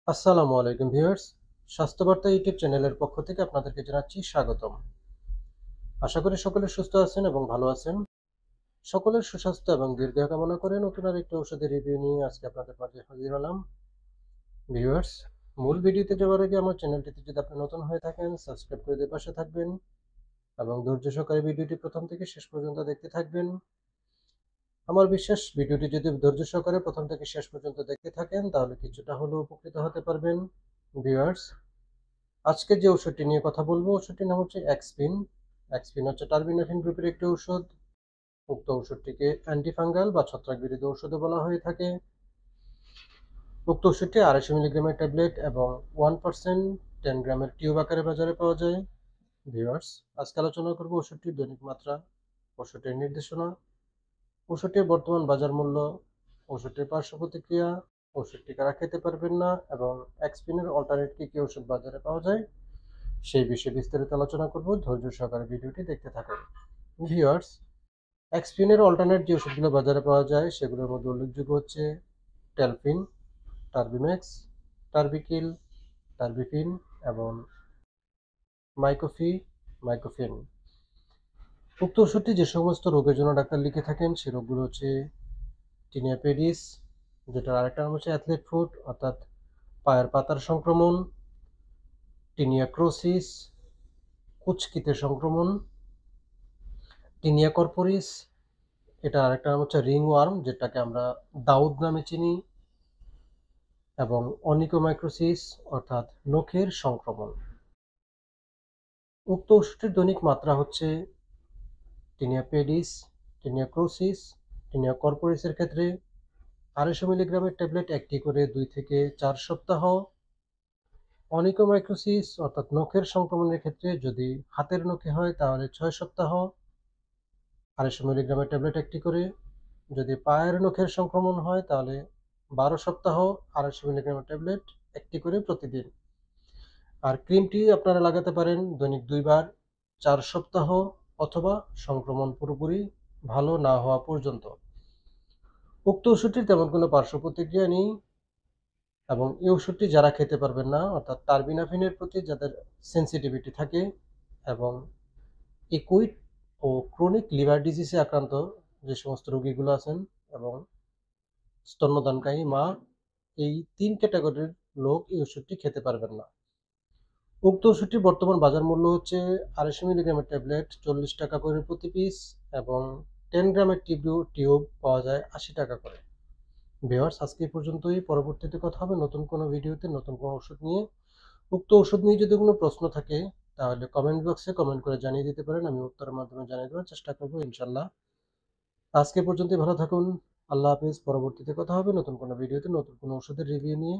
আসসালামু আলাইকুম viewers. স্বাস্থ্যবার্তা YouTube চ্যানেলের পক্ষ থেকে আপনাদেরকে জানাচ্ছি স্বাগতম। আশা করি সকলে সুস্থ আছেন এবং ভালো আছেন। সকলের সুস্বাস্থ্য এবং দীর্ঘায়ু কামনা করে নতুন আরেকটি ওষুধের রিভিউ নিয়ে আজকে আপনাদের মাঝে হাজির হলাম। ভিউয়ার্স, মূল ভিডিওতে যাওয়ার আগে আমার চ্যানেলটিতে যদি আপনি নতুন হয়ে থাকেন সাবস্ক্রাইব করে দিয়ে পাশে থাকবেন এবং ধৈর্য সহকারে ভিডিওটি প্রথম থেকে শেষ পর্যন্ত দেখতে থাকবেন। আমার বিশ্বাস ভিডিওটি যদি ধৈর্য সহকারে প্রথম থেকে শেষ পর্যন্ত দেখতে থাকেন তাহলে কিছুটা হলেও উপকৃত হতে পারবেন। ভিউয়ার্স, আজকে যে ওষুধটি নিয়ে কথা বলবো ওষুধটির নাম হচ্ছে এক্সপিন। এক্সপিন হচ্ছে টার্বিনাফিন গ্রুপের একটি ওষুধ। উক্ত ওষুধটিকে অ্যান্টিফাঙ্গাল বা ছত্রাক বিরোধী ওষুধও বলা হয়ে থাকে। উক্ত ওষুধটি 250 মিলিগ্রামের ট্যাবলেট এবং 1% 10 গ্রামের টিউব আকারে বাজারে পাওয়া যায়। ভিউয়ার্স, আজকে আলোচনা করব ওষুধটির দৈনিক মাত্রা, ওষুধটির নির্দেশনা, ওষুধটির বর্তমান বাজার মূল্য, ওষুধটির পার্শ্ব প্রতিক্রিয়া, ওষুধটি কারা খেতে পারবেন না এবং এক্সপিনের অল্টারনেট কি কি ওষুধ বাজারে পাওয়া যায় সেই বিষয়ে বিস্তারিত আলোচনা করব। ধৈর্য সহকারে ভিডিওটি দেখতে থাকুন। ভিউয়ার্স, এক্সপিনের অল্টারনেট যে ওষুধগুলো বাজারে পাওয়া যায় সেগুলোর মধ্যে উল্লেখযোগ্য হচ্ছে টেলফিন, টার্বিম্যাক্স, টার্বিকিল, টার্বিফিন এবং মাইকোফিন। উক্ত ওষুধটি যে সমস্ত রোগের জন্য ডাক্তার লিখে থাকেন সে রোগগুলো হচ্ছে টিনিয়া পেডিস, যেটার আরেকটা নাম হচ্ছে অ্যাথলেট ফুট অর্থাৎ পায়ের পাতার সংক্রমণ, টিনিয়া ক্রোসিস, কুচকিতে সংক্রমণ, টিনিয়া কর্পোরিস, এটা আরেকটা নাম হচ্ছে রিংওয়ার্ম যেটাকে আমরা দাউদ নামে চিনি, এবং অনিকোমাইক্রোসিস অর্থাৎ নখের সংক্রমণ। উক্ত ওষুধটির দৈনিক মাত্রা হচ্ছে টিনিয়া পেডিস, টিনিয়া ক্রোসিস, টিনিয়া কর্পোরিসের ক্ষেত্রে 250 মিলিগ্রামের ট্যাবলেট একটি করে 2 থেকে 4 সপ্তাহ। অনিকোমাইক্রোসিস অর্থাৎ নখের সংক্রমণের ক্ষেত্রে যদি হাতের নখে হয় তাহলে 6 সপ্তাহ, 250 মিলিগ্রামের ট্যাবলেট একটি করে। যদি পায়ের নখের সংক্রমণ হয় তাহলে 12 সপ্তাহ, 250 মিলিগ্রামের ট্যাবলেট একটি করে প্রতিদিন। আর ক্রিমটি আপনারা লাগাতে পারেন দৈনিক 2 বার, 4 সপ্তাহ অথবা সংক্রমণ পুরোপুরি ভালো না হওয়া পর্যন্ত। উক্ত ওষুধটির তেমন কোনো পার্শ্ব প্রতিক্রিয়া নেই এবং এই ওষুধটি যারা খেতে পারবেন না অর্থাৎ টার্বিনাফিনের প্রতি যাদের সেন্সিটিভিটি থাকে এবং একুইট ও ক্রনিক লিভার ডিজিজে আক্রান্ত যে সমস্ত রোগীগুলো আছেন এবং স্তন্যদানকারী মা, এই 3 ক্যাটাগরির লোক এই ওষুধটি খেতে পারবেন না। উক্ত ওষুধটির বর্তমান বাজার মূল্য হচ্ছে 250 মিলিগ্রামের ট্যাবলেট 40 টাকা করে প্রতি পিস এবং 10 গ্রামের টিউব পাওয়া যায় 80 টাকা করে। ভিউয়ার্স, আজকে এই পর্যন্তই। পরবর্তীতে কথা হবে নতুন কোনো ভিডিওতে নতুন কোনো ওষুধ নিয়ে। উক্ত ওষুধ নিয়ে যদি কোনো প্রশ্ন থাকে তাহলে কমেন্ট বক্সে কমেন্ট করে জানিয়ে দিতে পারেন, আমি উত্তরের মাধ্যমে জানিয়ে দেওয়ার চেষ্টা করবো ইনশাল্লাহ। আজকে পর্যন্তই, ভালো থাকুন। আল্লাহ হাফেজ। পরবর্তীতে কথা হবে নতুন কোনো ভিডিওতে নতুন কোনো ওষুধের রিভিউ নিয়ে।